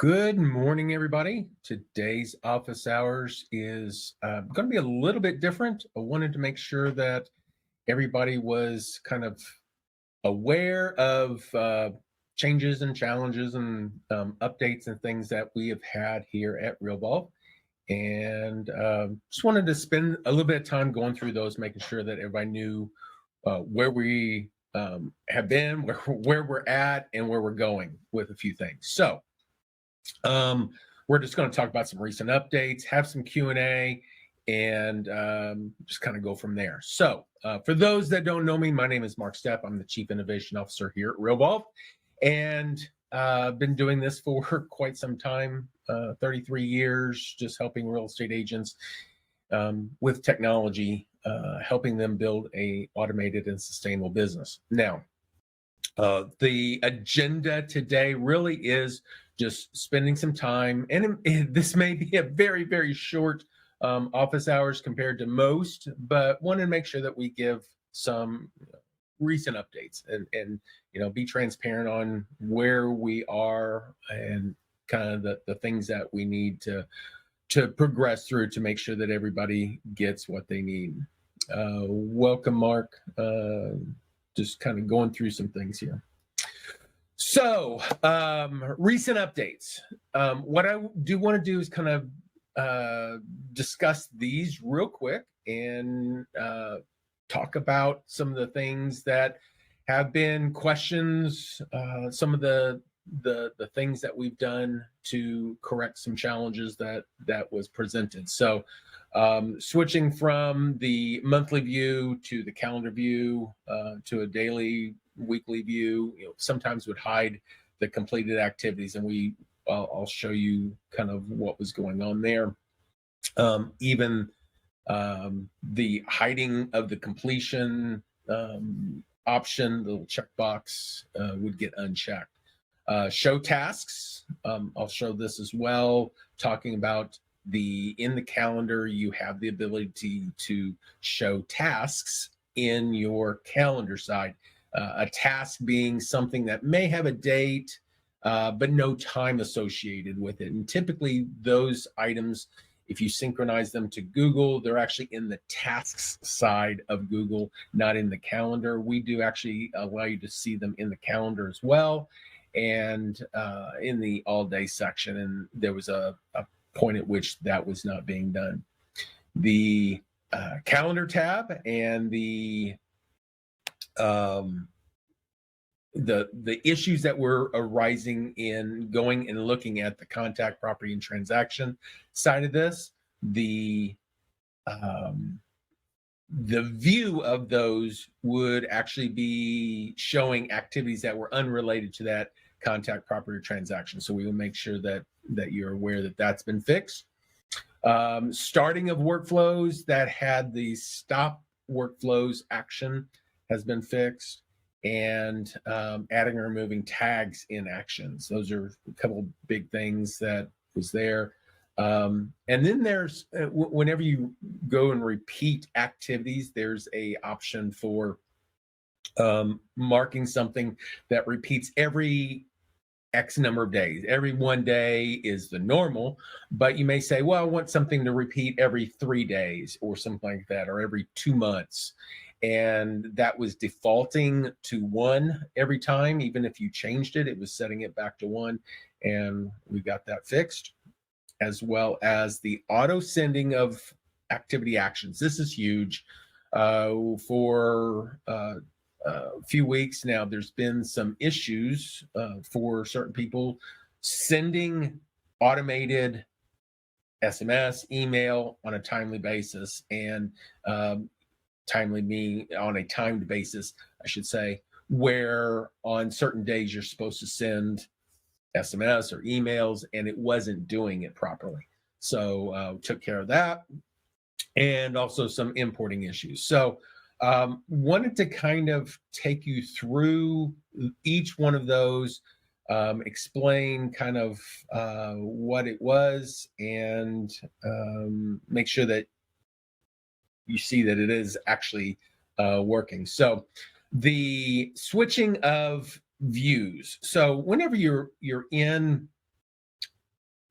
Good morning, everybody. Today's office hours is going to be a little bit different. I wanted to make sure that everybody was kind of aware of changes and challenges and updates and things that we have had here at Realvolve. And just wanted to spend a little bit of time going through those, making sure that everybody knew where we have been, where we're at, and where we're going with a few things. So, we're just going to talk about some recent updates, have some Q&A, and just kind of go from there. So for those that don't know me, my name is Mark Stepp. I'm the Chief Innovation Officer here at Realvolve, and I've been doing this for quite some time, 33 years, just helping real estate agents with technology, helping them build a automated and sustainable business. Now, the agenda today really is just spending some time, and this may be a very, very short office hours compared to most, but want to make sure that we give some recent updates and be transparent on where we are and kind of the things that we need to progress through to make sure that everybody gets what they need. Welcome, Mark. Just kind of going through some things here. So, recent updates. What I do want to do is kind of discuss these real quick and talk about some of the things that have been questions, some of the things that we've done to correct some challenges that was presented. So, switching from the monthly view to the calendar view to a daily, weekly view, sometimes would hide the completed activities, and I'll show you kind of what was going on there. Even the hiding of the completion option, the little checkbox would get unchecked. Show tasks. I'll show this as well, talking about in the calendar, you have the ability to show tasks in your calendar side. A task being something that may have a date, but no time associated with it. And typically those items, if you synchronize them to Google, they're actually in the tasks side of Google, not in the calendar. We do actually allow you to see them in the calendar as well, and in the all day section. And there was a point at which that was not being done. The calendar tab and the issues that were arising in going and looking at the contact, property, and transaction side of this, the view of those would actually be showing activities that were unrelated to that contact, property, or transaction. So we will make sure that you're aware that that's been fixed. Starting of workflows that had the stop workflows action has been fixed, and adding or removing tags in actions. Those are a couple big things that was there. And then there's whenever you go and repeat activities, there's a option for marking something that repeats every X number of days. Every 1 day is the normal, but you may say, well, I want something to repeat every 3 days or something like that, or every 2 months. And that was defaulting to 1 every time. Even if you changed it, it was setting it back to 1. And we got that fixed, as well as the auto sending of activity actions. This is huge. For a few weeks now, there's been some issues for certain people sending automated SMS, email on a timely basis, and timely meaning on a timed basis, I should say, where on certain days you're supposed to send SMS or emails, and it wasn't doing it properly. So took care of that, and also some importing issues. So wanted to kind of take you through each one of those, explain kind of what it was, and make sure that you see that it is actually working. So the switching of views. So whenever you're in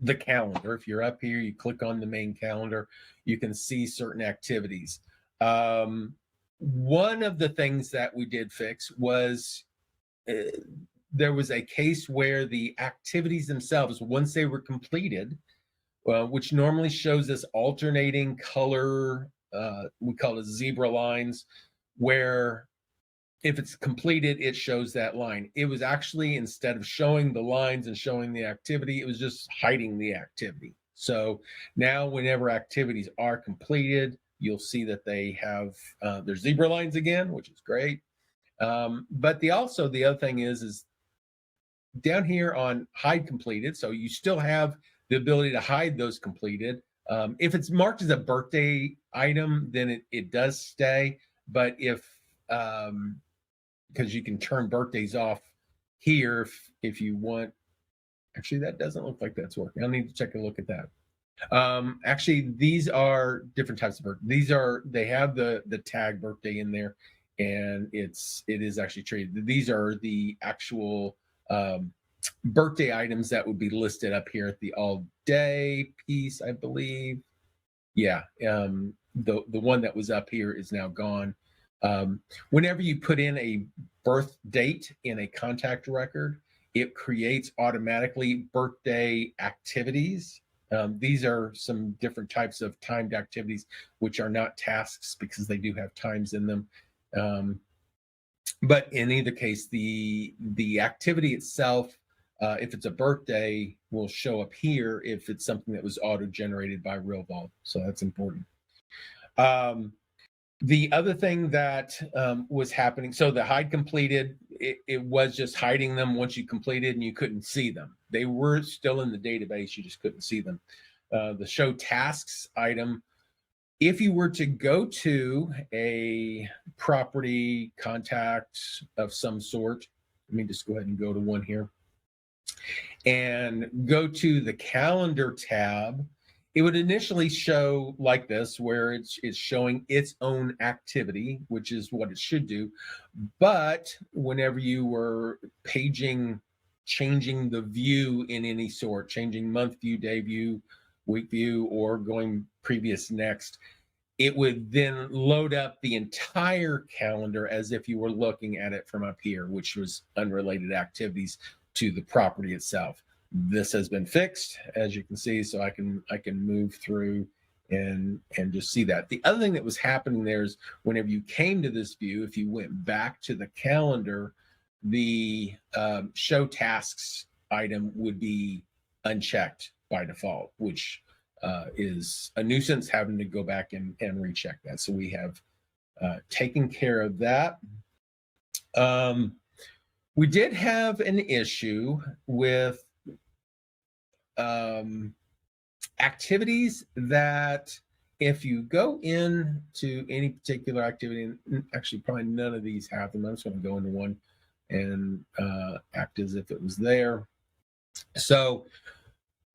the calendar. If you're up here, you click on the main calendar, you can see certain activities. One of the things that we did fix was there was a case where the activities themselves, once they were completed, which normally shows us alternating color, we call it zebra lines, where if it's completed, it shows that line. It was actually, instead of showing the lines and showing the activity, it was just hiding the activity. So now whenever activities are completed, you'll see that they have their zebra lines again, which is great. But the other thing is down here on hide completed, so you still have the ability to hide those completed. If it's marked as a birthday item, then it does stay. But if because you can turn birthdays off here if you want. Actually, that doesn't look like that's working. I'll need to check a look at that. Actually, these are different types of birthday. They have the tag birthday in there, and it is actually treated. These are the actual birthday items that would be listed up here at the all day piece, I believe. Yeah, the one that was up here is now gone. Whenever you put in a birth date in a contact record, it creates automatically birthday activities. These are some different types of timed activities, which are not tasks because they do have times in them. But in either case, the activity itself, if it's a birthday, will show up here if it's something that was auto-generated by Realvolve. So that's important. The other thing that was happening, so the hide completed, it was just hiding them once you completed and you couldn't see them. They were still in the database, you just couldn't see them. The show tasks item, if you were to go to a property contact of some sort, let me just go ahead and go to one here, and go to the calendar tab, it would initially show like this, where it's showing its own activity, which is what it should do. But whenever you were changing the view in any sort, changing month view, day view, week view, or going previous next, it would then load up the entire calendar as if you were looking at it from up here, which was unrelated activities to the property itself. This has been fixed, as you can see, so I can move through and just see that. The other thing that was happening there is whenever you came to this view, if you went back to the calendar, the show tasks item would be unchecked by default, which is a nuisance having to go back and recheck that. So we have taken care of that. We did have an issue with activities that if you go into any particular activity, and actually probably none of these have them, I'm just going to go into one and act as if it was there. So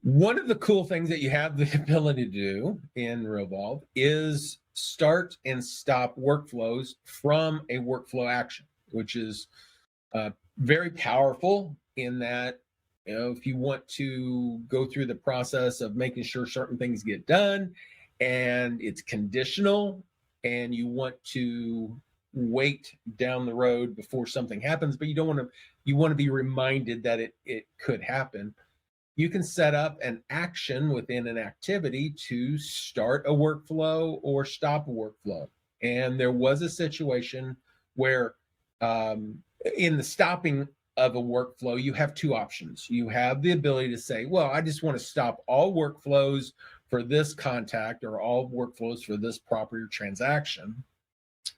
one of the cool things that you have the ability to do in Realvolve is start and stop workflows from a workflow action, which is very powerful in that, if you want to go through the process of making sure certain things get done and it's conditional and you want to wait down the road before something happens, but you want to be reminded that it could happen, you can set up an action within an activity to start a workflow or stop a workflow. And there was a situation where in the stopping of a workflow, you have two options. You have the ability to say, well, I just want to stop all workflows for this contact or all workflows for this property or transaction,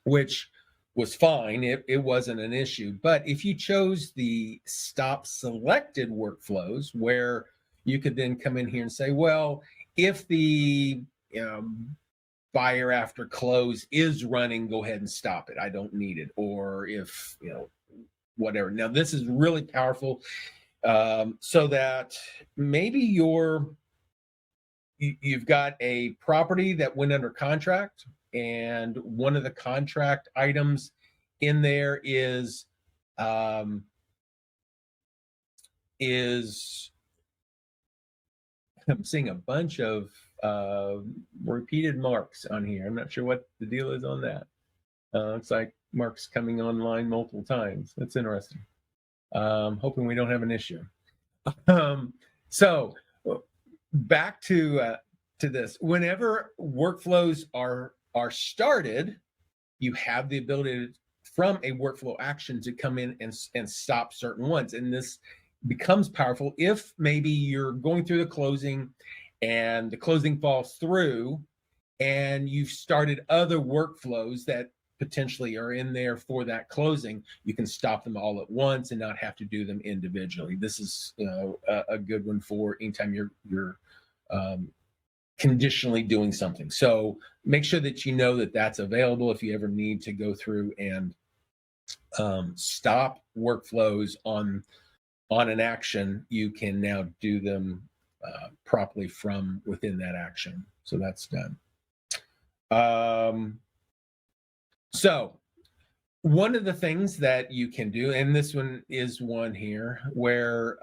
which was fine. It wasn't an issue. But if you chose the stop selected workflows, where you could then come in here and say, well, if the buyer after close is running, go ahead and stop it. I don't need it. Or if, whatever. Now, this is really powerful, so that maybe you've got a property that went under contract, and one of the contract items in there is I'm seeing a bunch of repeated marks on here. I'm not sure what the deal is on that. It's like Mark's coming online multiple times. That's interesting. Hoping we don't have an issue. So back to this. Whenever workflows are started, you have the ability from a workflow action to come in and stop certain ones. And this becomes powerful if maybe you're going through the closing and the closing falls through and you've started other workflows that potentially are in there for that closing. You can stop them all at once and not have to do them individually. This is a good one for anytime you're conditionally doing something. So make sure that you know that that's available if you ever need to go through and stop workflows on an action. You can now do them properly from within that action. So that's done. So one of the things that you can do, and this one is one here where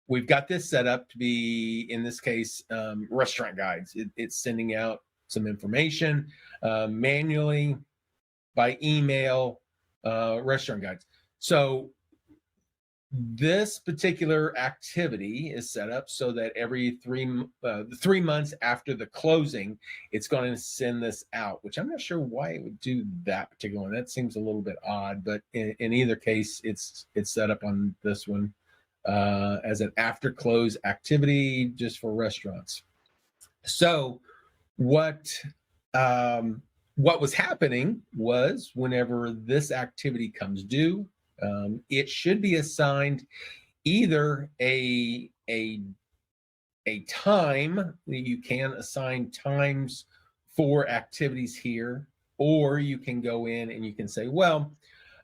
we've got this set up to be, in this case, restaurant guides. It's sending out some information manually by email, restaurant guides. So this particular activity is set up so that every 3 months after the closing, it's going to send this out, which I'm not sure why it would do that particular one. That seems a little bit odd, but in either case, it's set up on this one as an after close activity just for restaurants. So what was happening was whenever this activity comes due, it should be assigned either a time. You can assign times for activities here, or you can go in and you can say, well,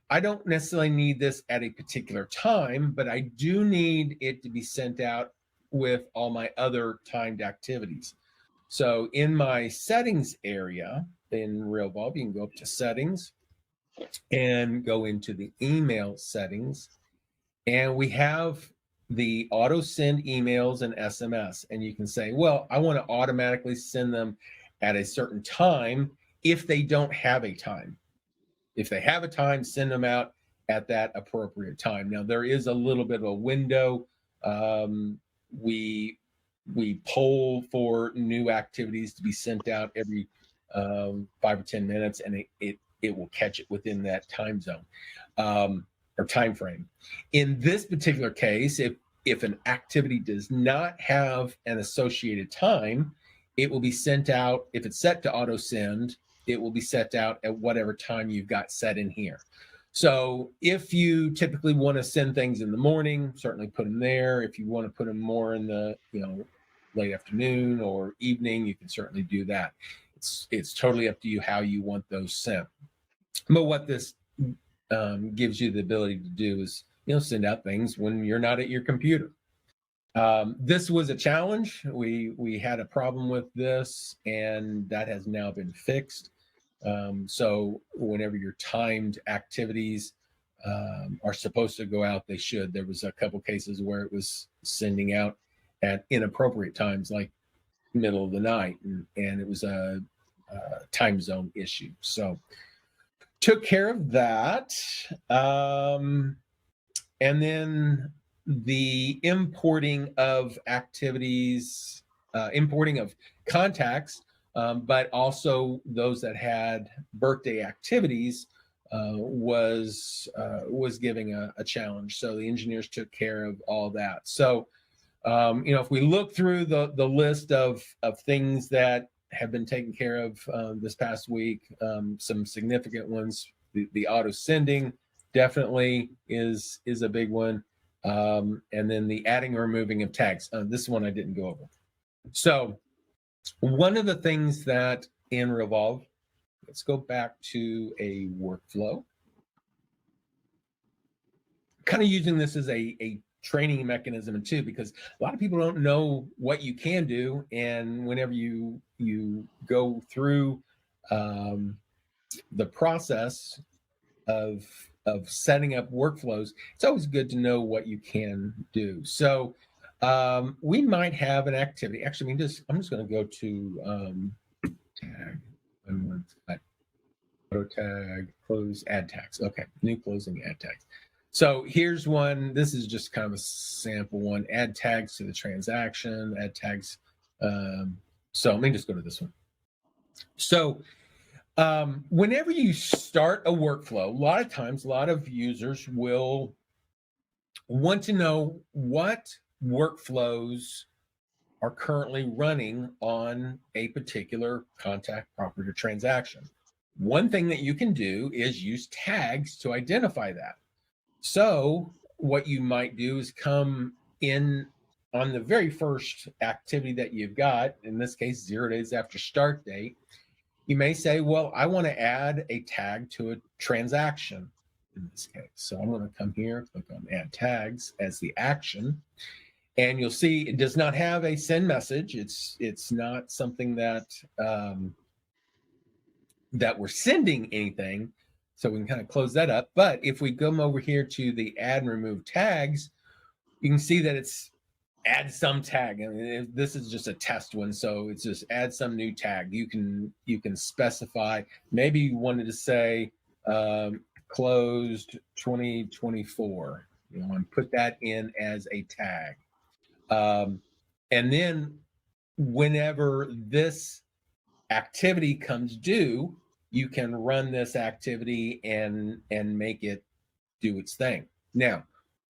I don't necessarily need this at a particular time, but I do need it to be sent out with all my other timed activities. So in my settings area in Realvolve, you can go up to settings and go into the email settings. And we have the auto send emails and SMS. And you can say, well, I want to automatically send them at a certain time if they don't have a time. If they have a time, send them out at that appropriate time. Now, there is a little bit of a window. We poll for new activities to be sent out every 5 or 10 minutes, and it will catch it within that time zone or time frame. In this particular case, if an activity does not have an associated time, it will be sent out. If it's set to auto send, it will be set out at whatever time you've got set in here. So if you typically want to send things in the morning, certainly put them there. If you want to put them more in the late afternoon or evening, you can certainly do that. It's totally up to you how you want those sent. But what this gives you the ability to do is send out things when you're not at your computer. This was a challenge. We had a problem with this, and that has now been fixed. So whenever your timed activities are supposed to go out, they should. There was a couple cases where it was sending out at inappropriate times, like middle of the night, and it was a time zone issue. So took care of that. And then the importing of activities, importing of contacts, but also those that had birthday activities was giving a challenge. So the engineers took care of all that. So if we look through the list of things that have been taken care of this past week, some significant ones, the auto sending definitely is a big one. And then the adding or removing of tags. This one I didn't go over. So one of the things that in Realvolve, let's go back to a workflow. Kind of using this as a training mechanism too, because a lot of people don't know what you can do. And whenever you go through the process of setting up workflows, it's always good to know what you can do. So We might have an activity. Actually, I'm just going to go to tag. Auto tag, close, add tags. Okay, new closing add tags. So here's one. This is just kind of a sample one. Add tags to the transaction, add tags. So let me just go to this one. So whenever you start a workflow, a lot of times, a lot of users will want to know what workflows are currently running on a particular contact, property, or transaction. One thing that you can do is use tags to identify that. So what you might do is come in on the very first activity that you've got, in this case, 0 days after start date. You may say, well, I want to add a tag to a transaction in this case. So I'm going to come here, click on add tags as the action. And you'll see it does not have a send message. It's not something that that we're sending anything. So we can kind of close that up. But if we come over here to the add and remove tags, you can see that it's add some tag. I mean, this is just a test one, so it's just add some new tag. You can specify. Maybe you wanted to say closed 2024. You want to put that in as a tag. And then whenever this activity comes due, you can run this activity and make it do its thing. Now,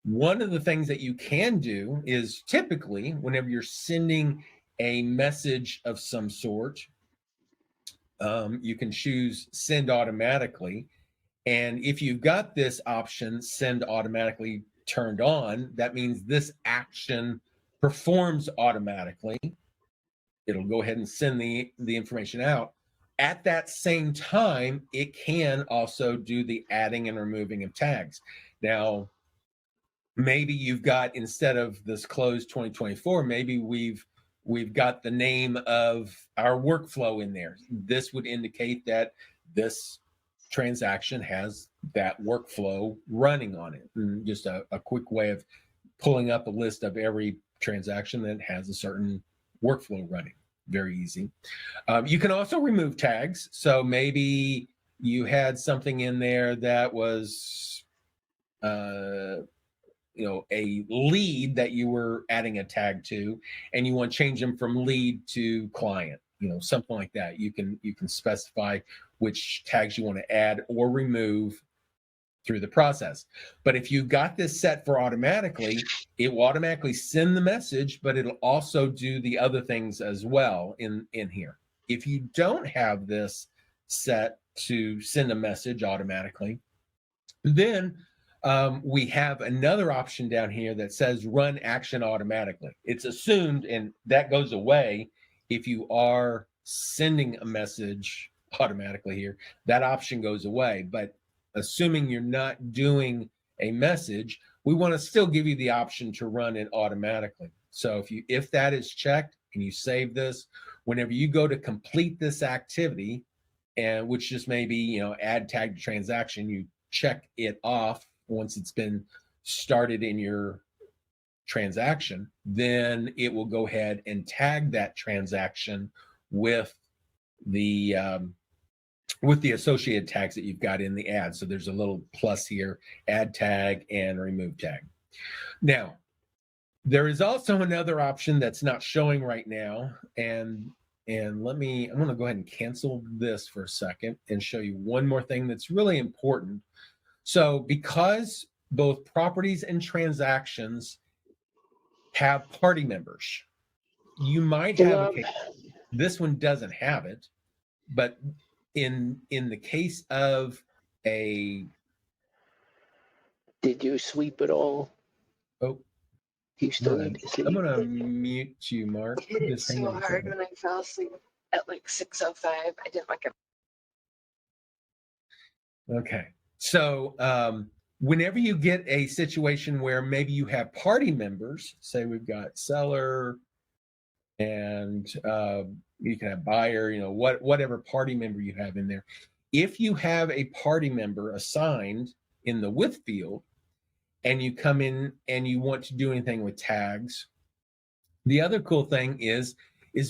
one of the things that you can do is typically whenever you're sending a message of some sort, you can choose send automatically. And if you've got this option, send automatically turned on, that means this action performs automatically. It'll go ahead and send the information out. At that same time, it can also do the adding and removing of tags. Now, maybe you've got, instead of this close 2024, maybe we've got the name of our workflow in there. This would indicate that this transaction has that workflow running on it. And just a quick way of pulling up a list of every transaction that has a certain workflow running. Very easy. You can also remove tags. So maybe you had something in there that was a lead that you were adding a tag to, and you want to change them from lead to client, something like that. You can specify which tags you want to add or remove through the process. But if you've got this set for automatically, it will automatically send the message, but it'll also do the other things as well in here. If you don't have this set to send a message automatically, then we have another option down here that says run action automatically. It's assumed, and that goes away if you are sending a message automatically here. That option goes away. But assuming you're not doing a message, we want to still give you the option to run it automatically. So if that is checked and you save this, whenever you go to complete this activity, and which just maybe add tag to transaction, you check it off once it's been started in your transaction, then it will go ahead and tag that transaction with the associated tags that you've got in the ad. So there's a little plus here, add tag and remove tag. Now, there is also another option that's not showing right now. And I'm going to go ahead and cancel this for a second and show you one more thing that's really important. So because both properties and transactions have party members, you might have a case. This one doesn't have it, but in the case of a... Did you sweep it all? Oh, You still need to sleep. I'm going to mute you, Mark. I hit it so hard when I fell asleep at like 6:05. I didn't wake up. Okay. So whenever you get a situation where maybe you have party members, say we've got seller and you can have buyer, whatever party member you have in there. If you have a party member assigned in the with field and you come in and you want to do anything with tags The other cool thing is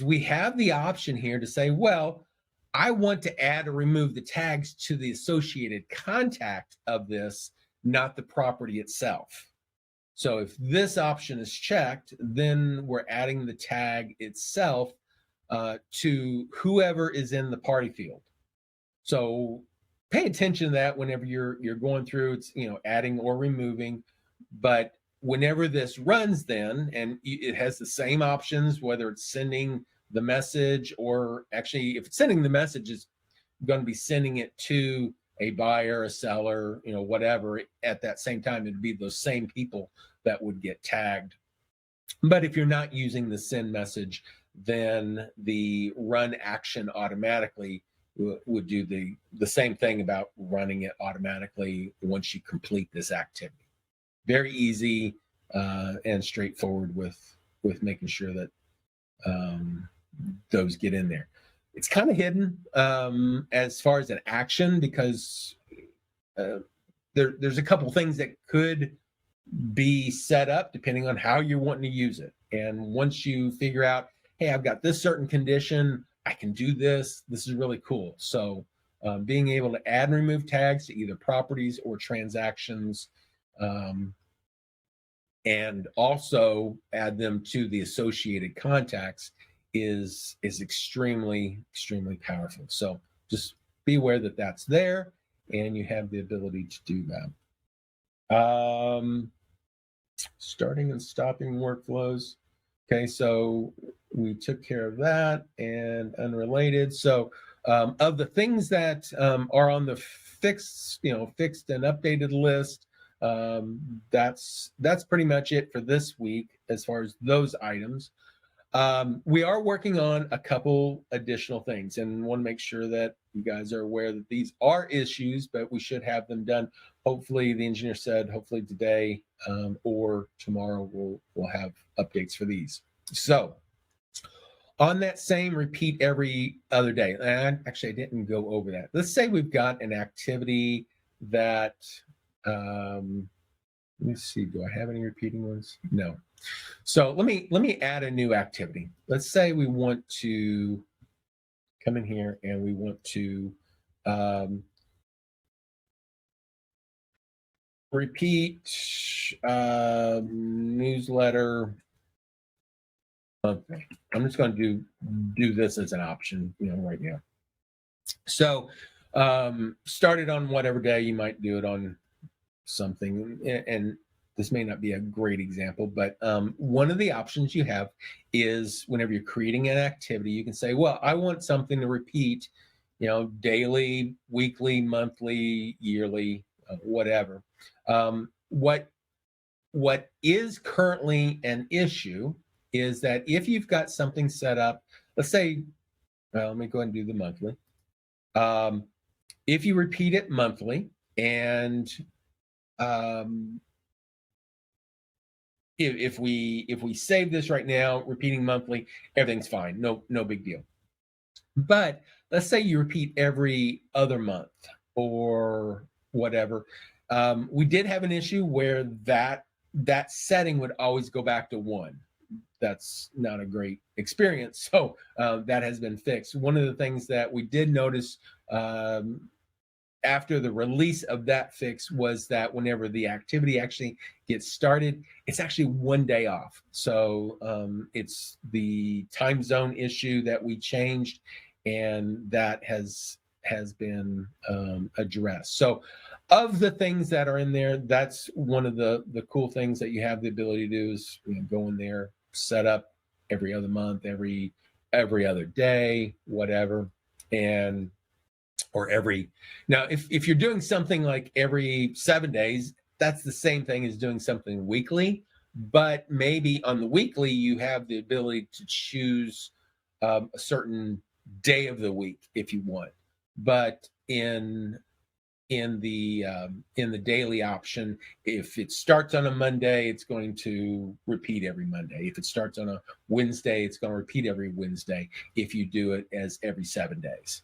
we have the option here to say, well, I want to add or remove the tags to the associated contact of this, not the property itself. So if this option is checked, then we're adding the tag itself to whoever is in the party field. So pay attention to that whenever you're going through, it's, adding or removing. But whenever this runs, then, and it has the same options, whether it's sending the message, or actually if it's sending the message, it's going to be sending it to a buyer, a seller, whatever. At that same time, it'd be those same people that would get tagged. But if you're not using the send message, then the run action automatically would do the same thing about running it automatically once you complete this activity. Very easy and straightforward with making sure that those get in there. It's kind of hidden as far as an action, because there's a couple things that could be set up depending on how you're wanting to use it. And once you figure out, hey, I've got this certain condition, I can do this. This is really cool. So being able to add and remove tags to either properties or transactions, and also add them to the associated contacts is extremely, extremely powerful. So just be aware that that's there and you have the ability to do that. Starting and stopping workflows. Okay, so we took care of that. And unrelated, so of the things that are on the fixed and updated list, that's pretty much it for this week as far as those items. We are working on a couple additional things, and want to make sure that you guys are aware that these are issues, but we should have them done. Hopefully, the engineer said, hopefully today or tomorrow we'll have updates for these. So on that same repeat every other day, and actually I didn't go over that. Let's say we've got an activity that, let me see, do I have any repeating ones? No. So let me add a new activity. Let's say we want to come in here and we want to repeat newsletter monthly. I'm just going to do this as an option, right now. So start it on whatever day. You might do it on something, and this may not be a great example, but one of the options you have is whenever you're creating an activity, you can say, well, I want something to repeat, daily, weekly, monthly, yearly, whatever. What is currently an issue is that if you've got something set up, let's say, let me go ahead and do the monthly. If you repeat it monthly, and if we save this right now, repeating monthly, everything's fine. No big deal. But let's say you repeat every other month or whatever. We did have an issue where that setting would always go back to 1. That's not a great experience. So that has been fixed. One of the things that we did notice after the release of that fix was that whenever the activity actually gets started, it's actually 1 day off. So it's the time zone issue that we changed, and that has been addressed. So of the things that are in there, that's one of the cool things that you have the ability to do is go in there, set up every other month, every other day, whatever, and or every. Now, if you're doing something like every 7 days, that's the same thing as doing something weekly, but maybe on the weekly you have the ability to choose a certain day of the week if you want. But in the daily option, if it starts on a Monday, it's going to repeat every Monday. If it starts on a Wednesday, it's going to repeat every Wednesday if you do it as every 7 days.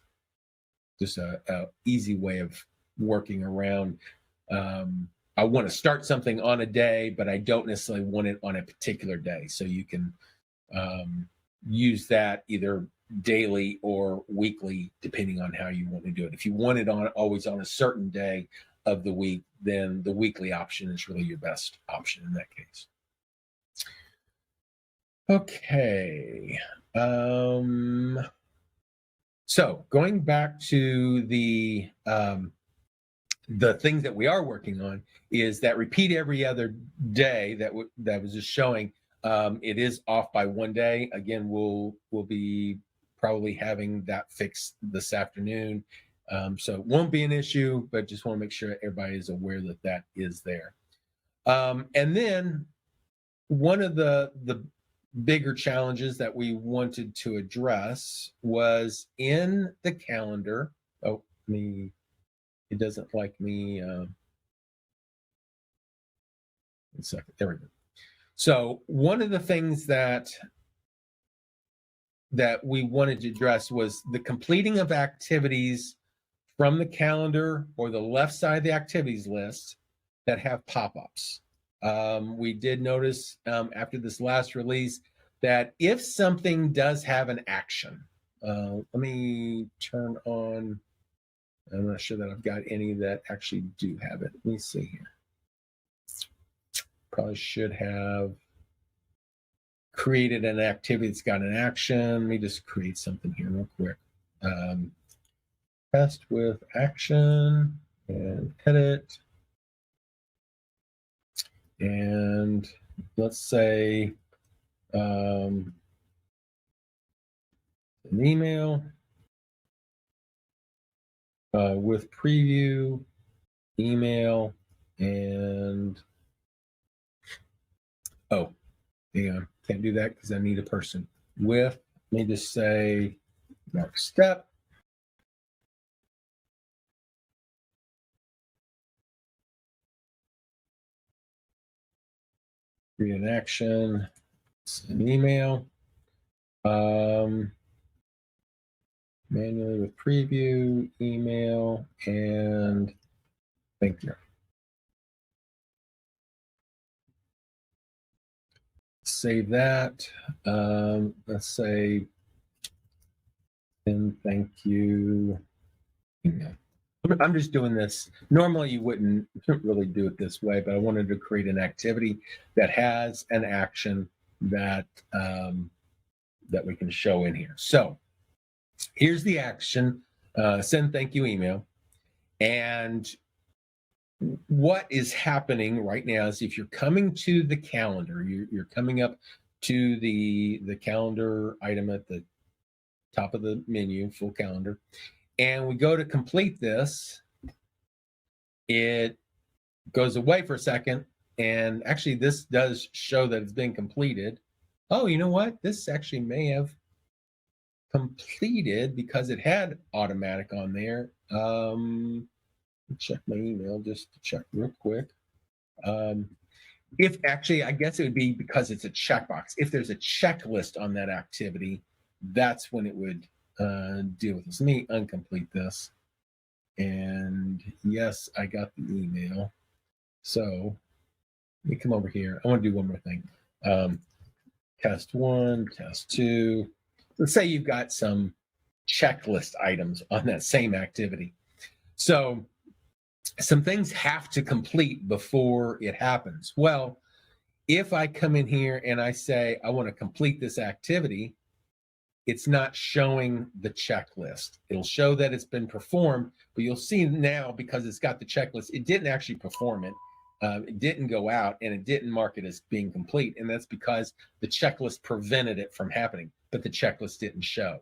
Just a easy way of working around. I want to start something on a day, but I don't necessarily want it on a particular day. So you can use that either daily or weekly, depending on how you want to do it. If you want it on always on a certain day of the week, then the weekly option is really your best option in that case. Okay. So going back to the things that we are working on is that repeat every other day that was just showing. It is off by 1 day. Again, we'll be probably having that fixed this afternoon. So it won't be an issue, but just want to make sure everybody is aware that that is there. And then one of the bigger challenges that we wanted to address was in the calendar. Oh, it doesn't like me. 1 second. There we go. So one of the things that we wanted to address was the completing of activities from the calendar or the left side of the activities list that have pop-ups. We did notice after this last release that if something does have an action, let me turn on, I'm not sure that I've got any that actually do have it. Let me see here. Probably should have created an activity that's got an action. Let me just create something here real quick. Test with action and edit. And let's say an email with preview, email, and oh, hang on, can't do that because I need a person. With, let me just say next step. Create an action, an email, manually with preview, email, and thank you. Save that. Let's say, and thank you. Email. I'm just doing this. Normally you wouldn't really do it this way, but I wanted to create an activity that has an action that that we can show in here. So here's the action, send thank you email. And what is happening right now is if you're coming to the calendar, you're coming up to the calendar item at the top of the menu, full calendar, and we go to complete this, it goes away for a second, and actually this does show that it's been completed. Oh, you know what? This actually may have completed because it had automatic on there. Check my email just to check real quick. If actually, I guess it would be because it's a checkbox. If there's a checklist on that activity, that's when it would deal with this. Let me uncomplete this. And yes, I got the email. So let me come over here. I want to do one more thing. Test 1, test 2. Let's say you've got some checklist items on that same activity. So some things have to complete before it happens. Well, if I come in here and I say, I want to complete this activity, it's not showing the checklist. It'll show that it's been performed, but you'll see now because it's got the checklist, it didn't actually perform it. It didn't go out and it didn't mark it as being complete. And that's because the checklist prevented it from happening, but the checklist didn't show.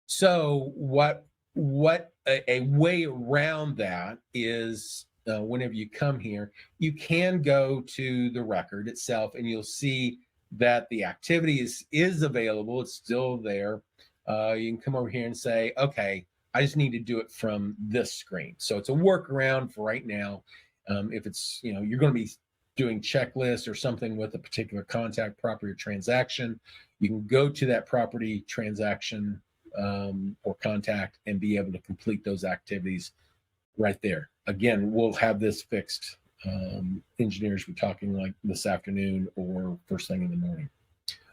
So what a way around that is whenever you come here, you can go to the record itself and you'll see that the activity is available. It's still there. You can come over here and say, okay, I just need to do it from this screen. So it's a workaround for right now. If it's, you're going to be doing checklists or something with a particular contact, property, or transaction, you can go to that property, transaction, or contact and be able to complete those activities right there. Again, we'll have this fixed. Engineers, we're talking like this afternoon or first thing in the morning.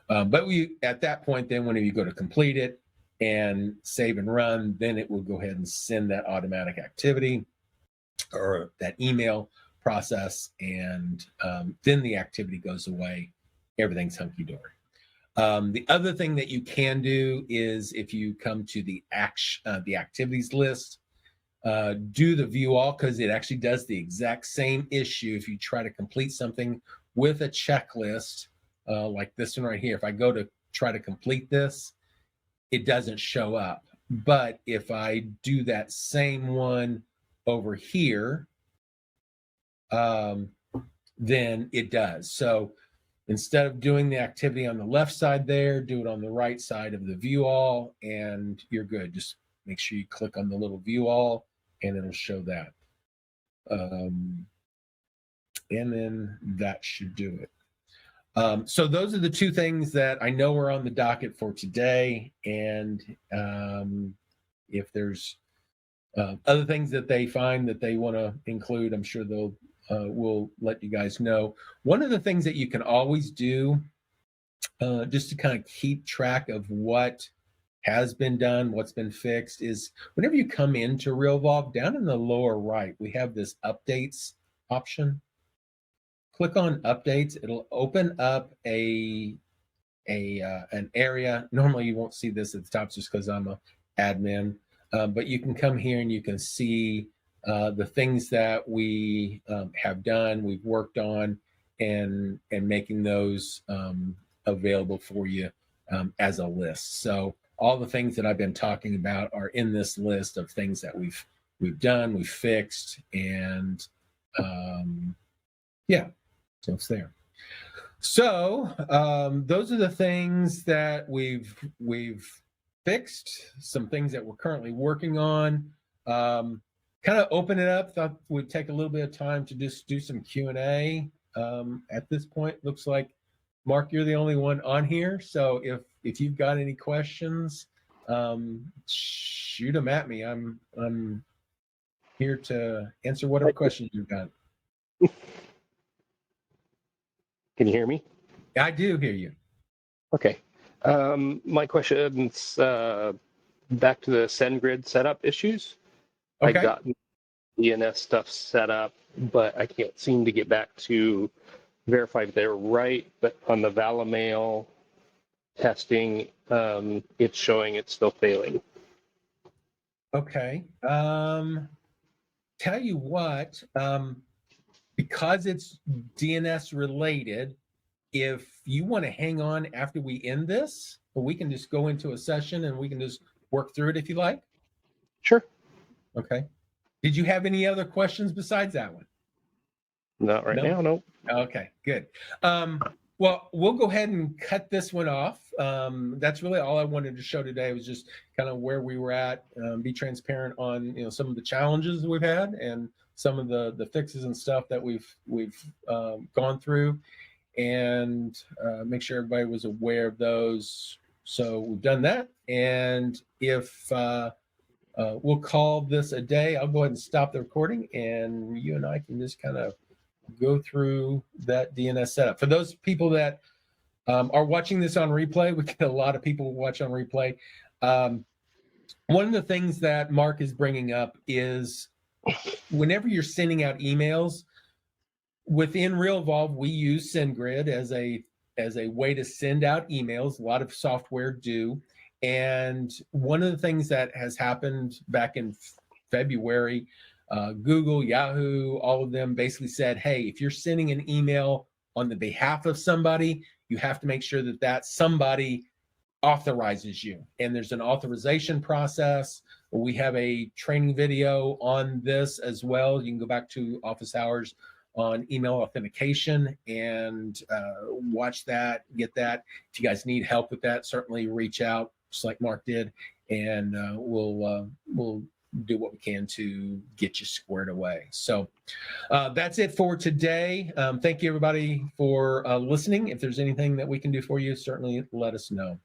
But at that point, then when you go to complete it and save and run, then it will go ahead and send that automatic activity or that email process, and then the activity goes away. Everything's hunky-dory. The other thing that you can do is if you come to the activities list, do the view all, because it actually does the exact same issue if you try to complete something with a checklist like this one right here. If I go to try to complete this, it doesn't show up. But if I do that same one over here, then it does. So instead of doing the activity on the left side there, do it on the right side of the view all, and you're good. Just make sure you click on the little view all, and it'll show that. And then that should do it. So those are the two things that I know are on the docket for today. And if there's other things that they find that they want to include, I'm sure they'll will let you guys know. One of the things that you can always do just to kind of keep track of what has been done, what's been fixed, is whenever you come into Realvolve, down in the lower right, we have this updates option. Click on updates. It'll open up an area. Normally you won't see this at the top just because I'm an admin, but you can come here and you can see the things that we have done, we've worked on, and making those available for you as a list. So all the things that I've been talking about are in this list of things that we've done, we've fixed, and yeah, so it's there. So those are the things that we've fixed, some things that we're currently working on. Kind of open it up. Thought we'd take a little bit of time to just do some Q&A. At this point, looks like Mark, you're the only one on here. So if you've got any questions, shoot them at me. I'm here to answer whatever questions you've got. Can you hear me? I do hear you. Okay. My question's back to the SendGrid setup issues. Okay. I got DNS stuff set up, but I can't seem to get back to verify if they're right. But on the Valamail testing, it's showing it's still failing. Okay. Tell you what, because it's DNS related, if you want to hang on after we end this, we can just go into a session and we can just work through it if you like. Sure. Okay. Did you have any other questions besides that one? Not right now, no. Okay, good. Well, we'll go ahead and cut this one off. That's really all I wanted to show today, was just kind of where we were at, be transparent on some of the challenges we've had and some of the fixes and stuff that we've gone through, and make sure everybody was aware of those. So we've done that, and if we'll call this a day, I'll go ahead and stop the recording, and you and I can just kind of go through that DNS setup. For those people that are watching this on replay, we get a lot of people watch on replay. One of the things that Mark is bringing up is whenever you're sending out emails, within Realvolve, we use SendGrid as a way to send out emails. A lot of software do. And one of the things that has happened back in February, Google, Yahoo, all of them basically said, hey, if you're sending an email on the behalf of somebody, you have to make sure that that somebody authorizes you. And there's an authorization process. We have a training video on this as well. You can go back to office hours on email authentication and watch that, get that. If you guys need help with that, certainly reach out, just like Mark did, and we'll do what we can to get you squared away. So that's it for today. Thank you, everybody, for listening. If there's anything that we can do for you, certainly let us know.